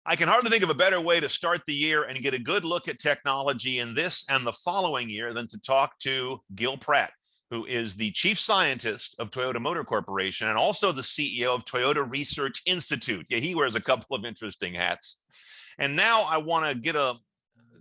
I can hardly think of a better way to start the year and get a good look at technology in this and the following year than to talk to Gill Pratt, who is the chief scientist of Toyota Motor Corporation and also the CEO of Toyota Research Institute. Yeah, he wears a couple of interesting hats. And now I want to get a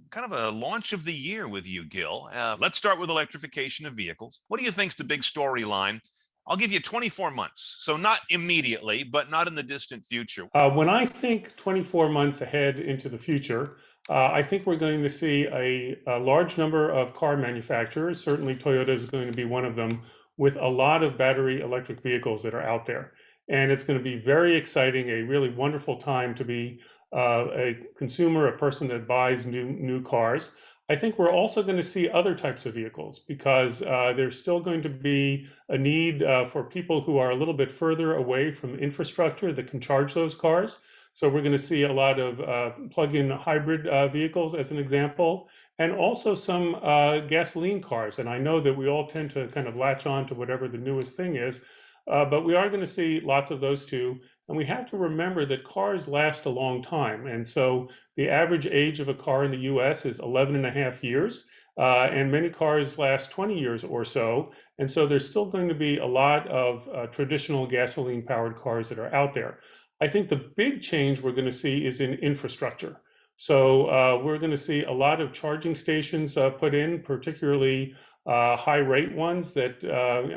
kind of a launch of the year with you, Gill. Let's start with electrification of vehicles. What do you think is the big storyline? I'll give you 24 months. So not immediately, but not in the distant future. When I think 24 months ahead into the future, I think we're going to see a large number of car manufacturers, certainly Toyota is going to be one of them, with a lot of battery electric vehicles that are out there. And it's going to be very exciting, a really wonderful time to be a consumer, a person that buys new cars. I think we're also going to see other types of vehicles because there's still going to be a need for people who are a little bit further away from infrastructure that can charge those cars. So we're going to see a lot of plug-in hybrid vehicles as an example, and also some gasoline cars. And I know that we all tend to kind of latch on to whatever the newest thing is, but we are going to see lots of those too. And we have to remember that cars last a long time. And so the average age of a car in the US is 11 and a half years, and many cars last 20 years or so. And so there's still going to be a lot of traditional gasoline-powered cars that are out there. I think the big change we're going to see is in infrastructure. So we're going to see a lot of charging stations put in, particularly high rate ones that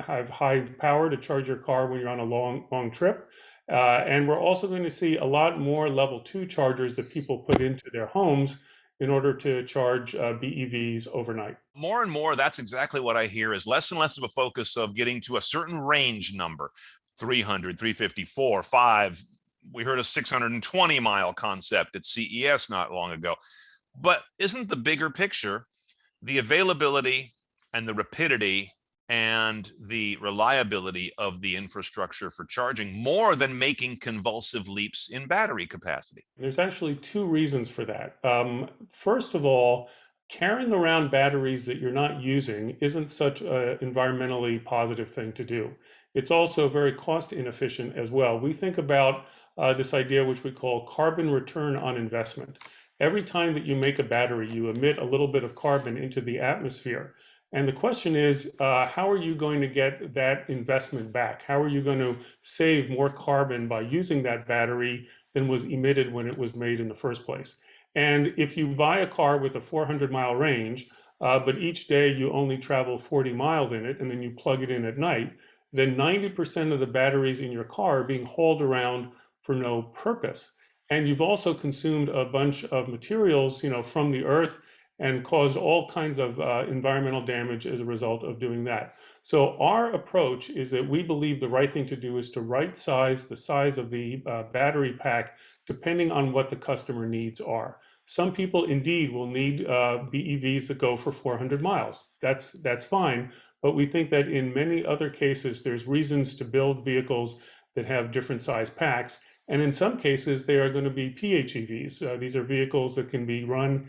have high power to charge your car when you're on a long trip. And we're also going to see a lot more level 2 chargers that people put into their homes in order to charge BEVs overnight. More and more, that's exactly what I hear is less and less of a focus of getting to a certain range number, 300, 354, 5. We heard a 620-mile concept at CES not long ago. But isn't the bigger picture the availability and the rapidity and the reliability of the infrastructure for charging more than making convulsive leaps in battery capacity? There's actually two reasons for that. First of all, carrying around batteries that you're not using isn't such an environmentally positive thing to do. It's also very cost inefficient as well. We think about this idea which we call carbon return on investment. Every time that you make a battery, you emit a little bit of carbon into the atmosphere. And the question is, how are you going to get that investment back? How are you going to save more carbon by using that battery than was emitted when it was made in the first place? And if you buy a car with a 400-mile range, but each day you only travel 40 miles in it, and then you plug it in at night, then 90% of the batteries in your car are being hauled around for no purpose. And you've also consumed a bunch of materials, from the earth and caused all kinds of environmental damage as a result of doing that. So our approach is that we believe the right thing to do is to right size the size of the battery pack depending on what the customer needs are. Some people indeed will need BEVs that go for 400 miles. That's fine, but we think that in many other cases there's reasons to build vehicles that have different size packs. And in some cases, they are going to be PHEVs. These are vehicles that can be run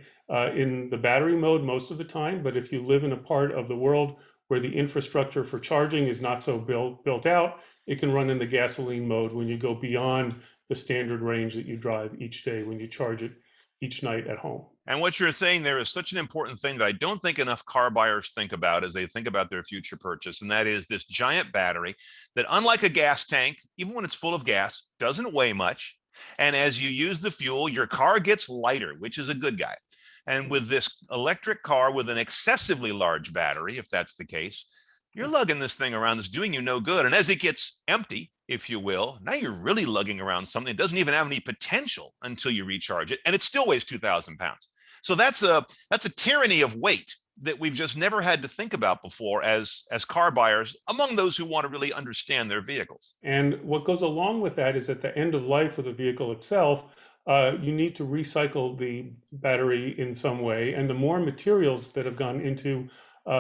in the battery mode most of the time. But if you live in a part of the world where the infrastructure for charging is not so built out, it can run in the gasoline mode when you go beyond the standard range that you drive each day when you charge it each night at home. And what you're saying there is such an important thing that I don't think enough car buyers think about as they think about their future purchase. And that is this giant battery that, unlike a gas tank, even when it's full of gas, doesn't weigh much. And as you use the fuel, your car gets lighter, which is a good guy. And with this electric car with an excessively large battery, if that's the case, you're lugging this thing around that's doing you no good. And as it gets empty, if you will, now you're really lugging around something that doesn't even have any potential until you recharge it. And it still weighs 2,000 pounds. So that's a tyranny of weight that we've just never had to think about before as car buyers, among those who want to really understand their vehicles. And what goes along with that is at the end of life of the vehicle itself, you need to recycle the battery in some way. And the more materials that have gone into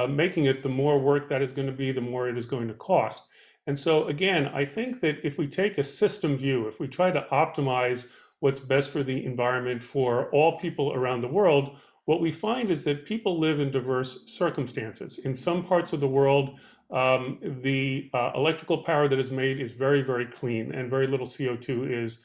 making it, the more work that is going to be, the more it is going to cost. And so again, I think that if we take a system view, if we try to optimize what's best for the environment for all people around the world, what we find is that people live in diverse circumstances. In some parts of the world, the electrical power that is made is very, very clean and very little CO2 is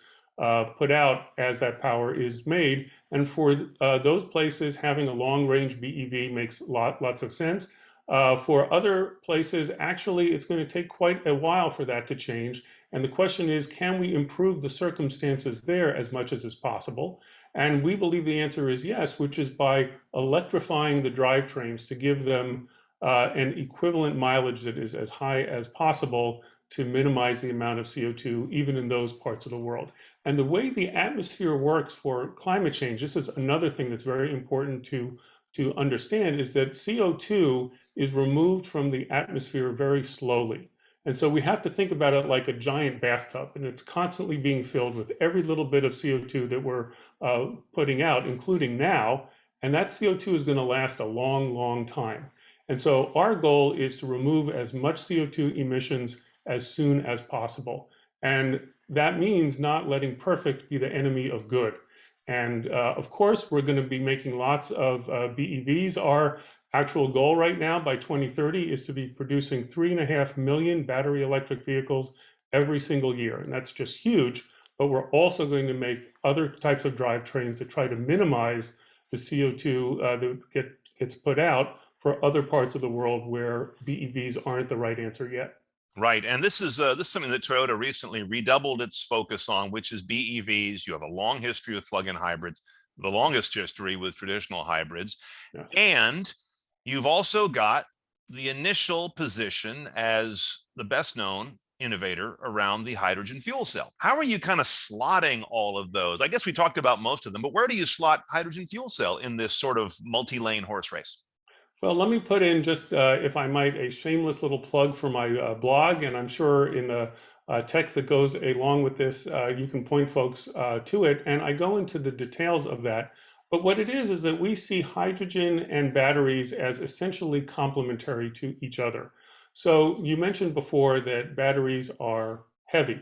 put out as that power is made. And for those places, having a long-range BEV makes lots of sense. For other places, actually, it's going to take quite a while for that to change. And the question is, can we improve the circumstances there as much as is possible? And we believe the answer is yes, which is by electrifying the drivetrains to give them an equivalent mileage that is as high as possible to minimize the amount of CO2, even in those parts of the world. And the way the atmosphere works for climate change, this is another thing that's very important to understand, is that CO2 is removed from the atmosphere very slowly. And so we have to think about it like a giant bathtub, and it's constantly being filled with every little bit of CO2 that we're putting out, including now. And that CO2 is going to last a long, long time. And so our goal is to remove as much CO2 emissions as soon as possible. And that means not letting perfect be the enemy of good. And of course, we're going to be making lots of BEVs. Our actual goal right now by 2030 is to be producing 3.5 million battery electric vehicles every single year. And that's just huge. But we're also going to make other types of drivetrains that try to minimize the CO2 that gets put out for other parts of the world where BEVs aren't the right answer yet. Right. And this is something that Toyota recently redoubled its focus on, which is BEVs. You have a long history with plug-in hybrids, the longest history with traditional hybrids. Yes. And you've also got the initial position as the best known innovator around the hydrogen fuel cell. How are you kind of slotting all of those? I guess we talked about most of them, but where do you slot hydrogen fuel cell in this sort of multi-lane horse race? Well, let me put in just, if I might, a shameless little plug for my blog, and I'm sure in the text that goes along with this, you can point folks to it, and I go into the details of that. But what it is that we see hydrogen and batteries as essentially complementary to each other. So you mentioned before that batteries are heavy,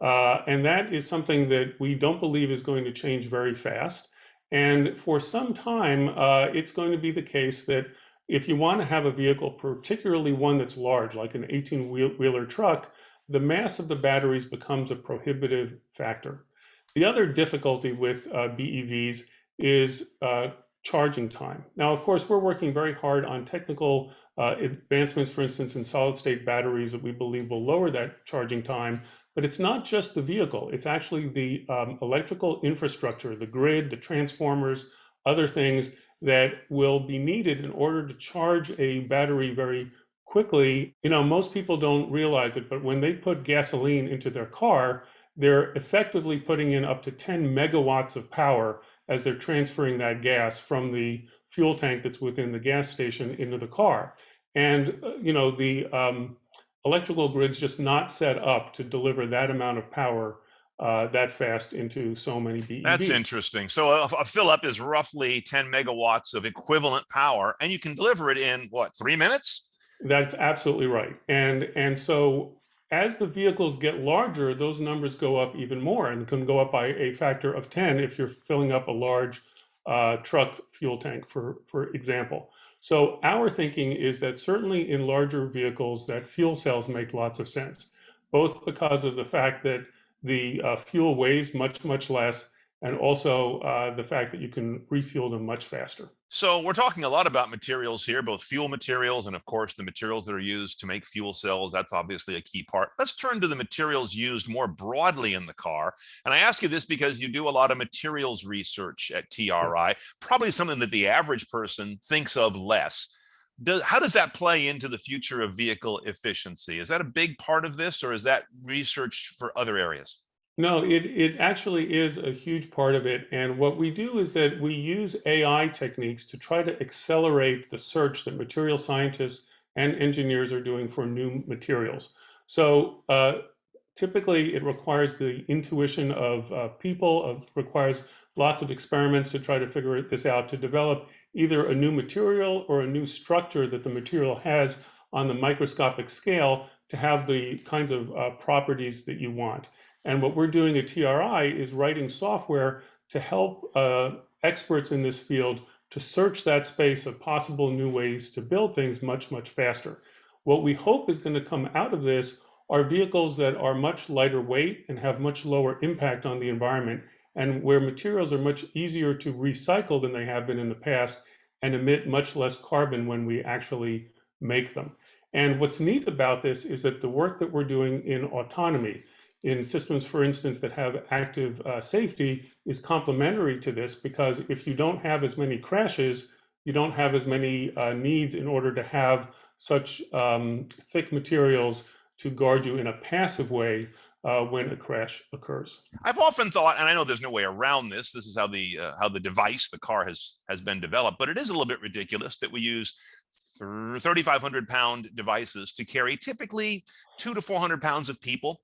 and that is something that we don't believe is going to change very fast. And for some time, it's going to be the case that if you want to have a vehicle, particularly one that's large, like an 18-wheeler truck, the mass of the batteries becomes a prohibitive factor. The other difficulty with BEVs is charging time. Now, of course, we're working very hard on technical advancements, for instance, in solid-state batteries that we believe will lower that charging time. But it's not just the vehicle. It's actually the electrical infrastructure, the grid, the transformers, other things that will be needed in order to charge a battery very quickly. You know, most people don't realize it, but when they put gasoline into their car, they're effectively putting in up to 10 megawatts of power as they're transferring that gas from the fuel tank that's within the gas station into the car. And, you know, the electrical grid's just not set up to deliver that amount of power that fast into so many BEVs. That's interesting. So a fill up is roughly 10 megawatts of equivalent power, and you can deliver it in what, 3 minutes? That's absolutely right. And so as the vehicles get larger, those numbers go up even more and can go up by a factor of 10 if you're filling up a large truck fuel tank, for example. So our thinking is that certainly in larger vehicles that fuel cells make lots of sense, both because of the fact that the fuel weighs much, much less, and also the fact that you can refuel them much faster. So we're talking a lot about materials here, both fuel materials and of course the materials that are used to make fuel cells. That's obviously a key part. Let's turn to the materials used more broadly in the car. And I ask you this because you do a lot of materials research at TRI, probably something that the average person thinks of less. How does that play into the future of vehicle efficiency? Is that a big part of this, or is that research for other areas? No, it actually is a huge part of it. And what we do is that we use AI techniques to try to accelerate the search that material scientists and engineers are doing for new materials. So typically it requires the intuition of people, requires lots of experiments to try to figure this out, to develop either a new material or a new structure that the material has on the microscopic scale to have the kinds of properties that you want. And what we're doing at TRI is writing software to help experts in this field to search that space of possible new ways to build things much, much faster. What we hope is going to come out of this are vehicles that are much lighter weight and have much lower impact on the environment, and where materials are much easier to recycle than they have been in the past and emit much less carbon when we actually make them. And what's neat about this is that the work that we're doing in autonomy, in systems, for instance, that have active safety, is complementary to this, because if you don't have as many crashes, you don't have as many needs in order to have such thick materials to guard you in a passive way when a crash occurs. I've often thought, and I know there's no way around this. This is how the device, the car has been developed. But it is a little bit ridiculous that we use 3,500-pound devices to carry typically 200 to 400 pounds of people.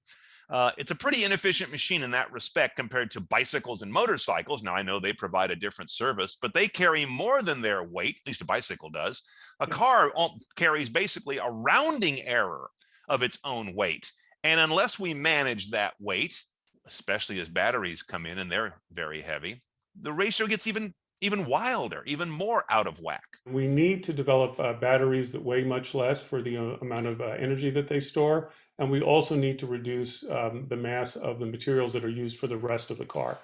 It's a pretty inefficient machine in that respect compared to bicycles and motorcycles. Now, I know they provide a different service, but they carry more than their weight, at least a bicycle does. A car carries basically a rounding error of its own weight. And unless we manage that weight, especially as batteries come in and they're very heavy, the ratio gets even wilder, even more out of whack. We need to develop batteries that weigh much less for the amount of energy that they store. And we also need to reduce the mass of the materials that are used for the rest of the car.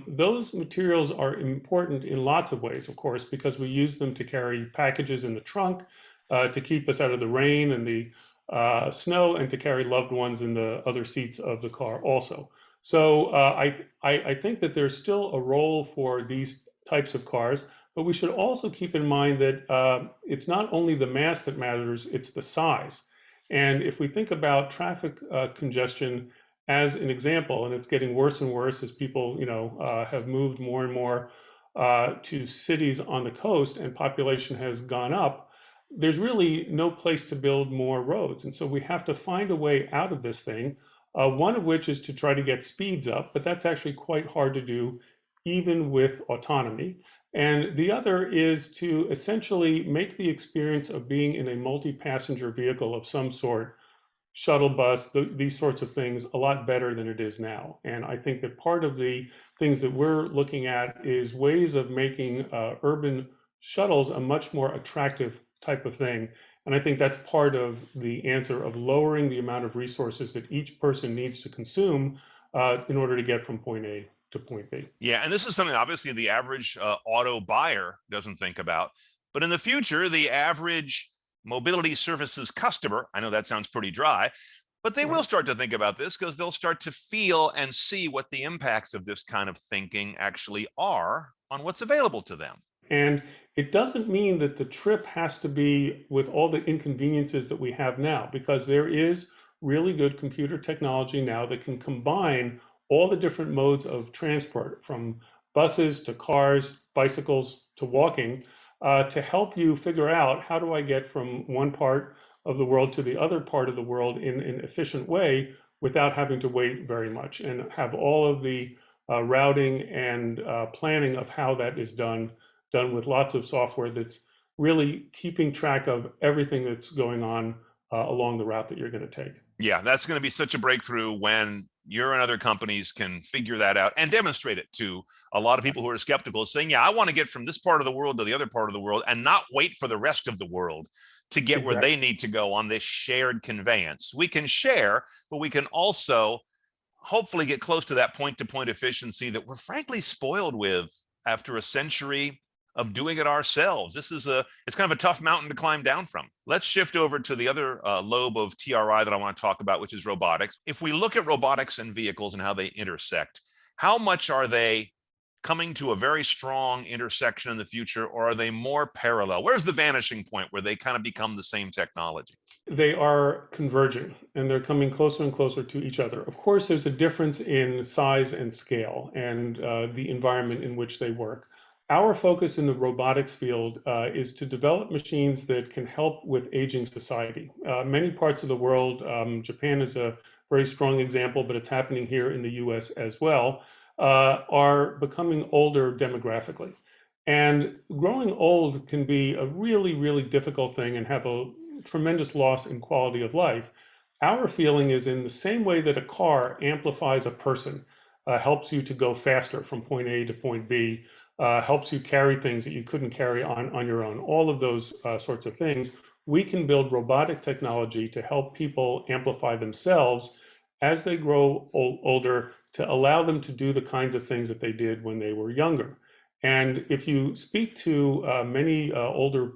Those materials are important in lots of ways, of course, because we use them to carry packages in the trunk, to keep us out of the rain and the snow, and to carry loved ones in the other seats of the car also. So I think that there's still a role for these types of cars, but we should also keep in mind that it's not only the mass that matters, it's the size. And if we think about traffic congestion as an example, and it's getting worse and worse as people, have moved more and more to cities on the coast, and population has gone up, there's really no place to build more roads. And so we have to find a way out of this thing, one of which is to try to get speeds up, but that's actually quite hard to do even with autonomy. And the other is to essentially make the experience of being in a multi-passenger vehicle of some sort, shuttle bus, these sorts of things, a lot better than it is now. And I think that part of the things that we're looking at is ways of making urban shuttles a much more attractive type of thing. And I think that's part of the answer of lowering the amount of resources that each person needs to consume in order to get from point A to point B. Yeah, and this is something obviously the average auto buyer doesn't think about. But in the future, the average mobility services customer, I know that sounds pretty dry, but they will start to think about this, because they'll start to feel and see what the impacts of this kind of thinking actually are on what's available to them. And it doesn't mean that the trip has to be with all the inconveniences that we have now, because there is really good computer technology now that can combine all the different modes of transport, from buses to cars, bicycles to walking, to help you figure out, how do I get from one part of the world to the other part of the world in an efficient way without having to wait very much, and have all of the routing and planning of how that is done with lots of software that's really keeping track of everything that's going on along the route that you're going to take. Yeah, that's going to be such a breakthrough when you and other companies can figure that out and demonstrate it to a lot of people who are skeptical, saying, yeah, I want to get from this part of the world to the other part of the world, and not wait for the rest of the world to get where they need to go on this shared conveyance. We can share, but we can also hopefully get close to that point-to-point efficiency that we're frankly spoiled with after a century of doing it ourselves. It's kind of a tough mountain to climb down from. Let's shift over to the other lobe of TRI that I want to talk about, which is robotics. If we look at robotics and vehicles and how they intersect, how much are they coming to a very strong intersection in the future, or are they more parallel? Where's the vanishing point where they kind of become the same technology? They are converging, and they're coming closer and closer to each other. Of course, there's a difference in size and scale and the environment in which they work. Our focus in the robotics field is to develop machines that can help with aging society. Many parts of the world, Japan is a very strong example, but it's happening here in the US as well, are becoming older demographically. And growing old can be a really, really difficult thing and have a tremendous loss in quality of life. Our feeling is, in the same way that a car amplifies a person, helps you to go faster from point A to point B, helps you carry things that you couldn't carry on your own. All of those sorts of things. we can build robotic technology to help people amplify themselves as they grow older to allow them to do the kinds of things that they did when they were younger. And if you speak to many older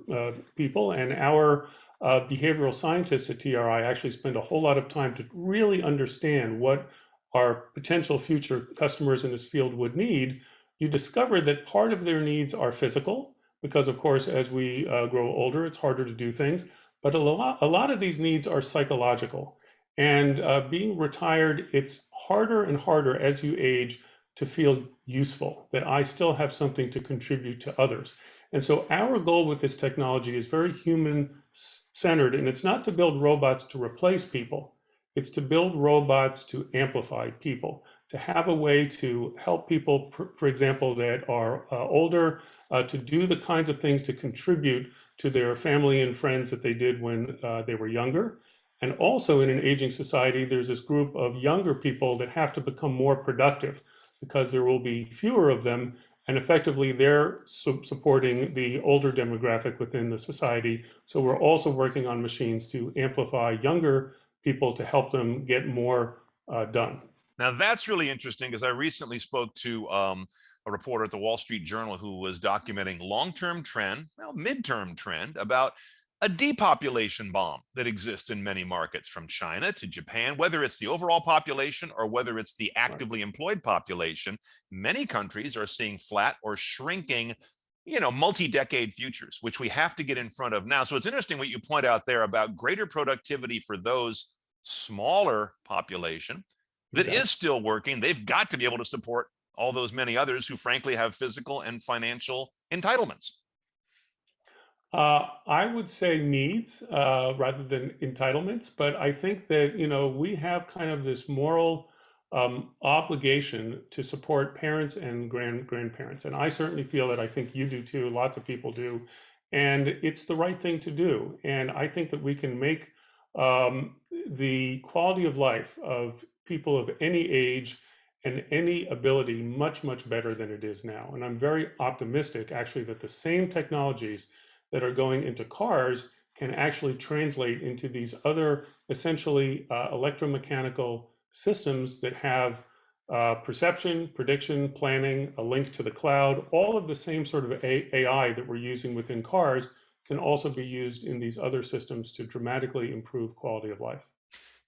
people, and our behavioral scientists at TRI actually spend a whole lot of time to really understand what our potential future customers in this field would need, you discover that part of their needs are physical, because of course, as we grow older, it's harder to do things. But a lot of these needs are psychological. And being retired, it's harder and harder as you age to feel useful, that I still have something to contribute to others. And so our goal with this technology is very human centered, and it's not to build robots to replace people. It's to build robots to amplify people, to have a way to help people, for example, that are older, to do the kinds of things to contribute to their family and friends that they did when they were younger. And also in an aging society, there's this group of younger people that have to become more productive because there will be fewer of them. And effectively, they're supporting the older demographic within the society. So we're also working on machines to amplify younger people to help them get more done. Now that's really interesting because I recently spoke to a reporter at the Wall Street Journal who was documenting long-term trend, well, midterm trend about a depopulation bomb that exists in many markets from China to Japan, whether it's the overall population or whether it's the actively employed population. Many countries are seeing flat or shrinking, multi-decade futures, which we have to get in front of now. So it's interesting what you point out there about greater productivity for those smaller population that is still working. They've got to be able to support all those many others who frankly have physical and financial entitlements. I would say needs rather than entitlements, but I think that we have kind of this moral obligation to support parents and grandparents, and I certainly feel that. I think you do too. Lots of people do, and it's the right thing to do. And I think that we can make the quality of life of people of any age and any ability much, much better than it is now. And I'm very optimistic, actually, that the same technologies that are going into cars can actually translate into these other essentially electromechanical systems that have perception, prediction, planning, a link to the cloud. All of the same sort of AI that we're using within cars can also be used in these other systems to dramatically improve quality of life.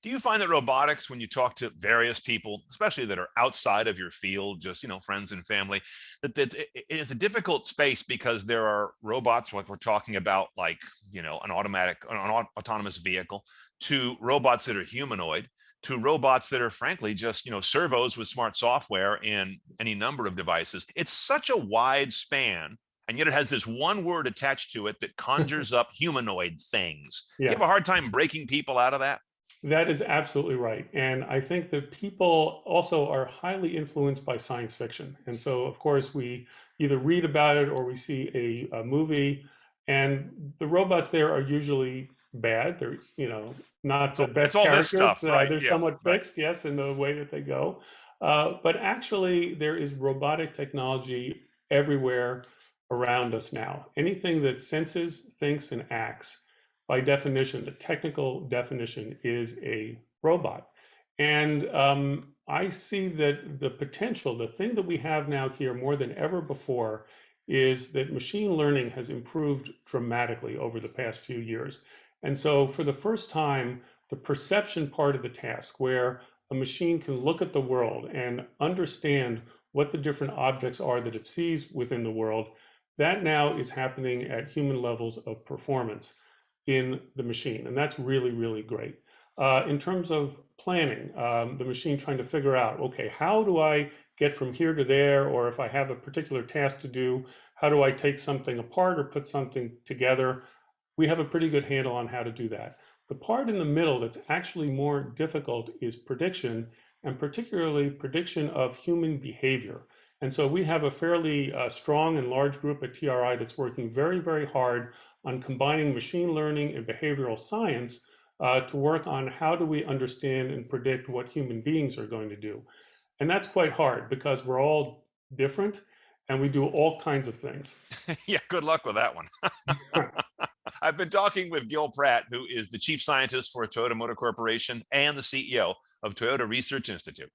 Do you find that robotics, when you talk to various people, especially that are outside of your field, just friends and family, that it is a difficult space because there are robots, like we're talking about, like an autonomous vehicle, to robots that are humanoid, to robots that are frankly just servos with smart software in any number of devices. It's such a wide span, and yet it has this one word attached to it that conjures up humanoid things. Do you have Yeah. a hard time breaking people out of that? That is absolutely right. And I think that people also are highly influenced by science fiction. And so, of course, we either read about it or we see a movie, and the robots there are usually bad. They're, not the It's best all this characters. stuff, right? They're Yeah, somewhat right. fixed, yes, in the way that they go. But actually, there is robotic technology everywhere around us now. Anything that senses, thinks, and acts, by definition, the technical definition is a robot. And I see that the potential, the thing that we have now here more than ever before, is that machine learning has improved dramatically over the past few years. And so, for the first time, the perception part of the task, where a machine can look at the world and understand what the different objects are that it sees within the world, that now is happening at human levels of performance in the machine. And that's really, really great. In terms of planning, the machine trying to figure out, okay, how do I get from here to there? Or if I have a particular task to do, how do I take something apart or put something together? We have a pretty good handle on how to do that. The part in the middle that's actually more difficult is prediction, and particularly prediction of human behavior. And so we have a fairly strong and large group at TRI that's working very, very hard on combining machine learning and behavioral science to work on how do we understand and predict what human beings are going to do. And that's quite hard because we're all different and we do all kinds of things. Yeah, good luck with that one. I've been talking with Gill Pratt, who is the chief scientist for Toyota Motor Corporation and the CEO of Toyota Research Institute.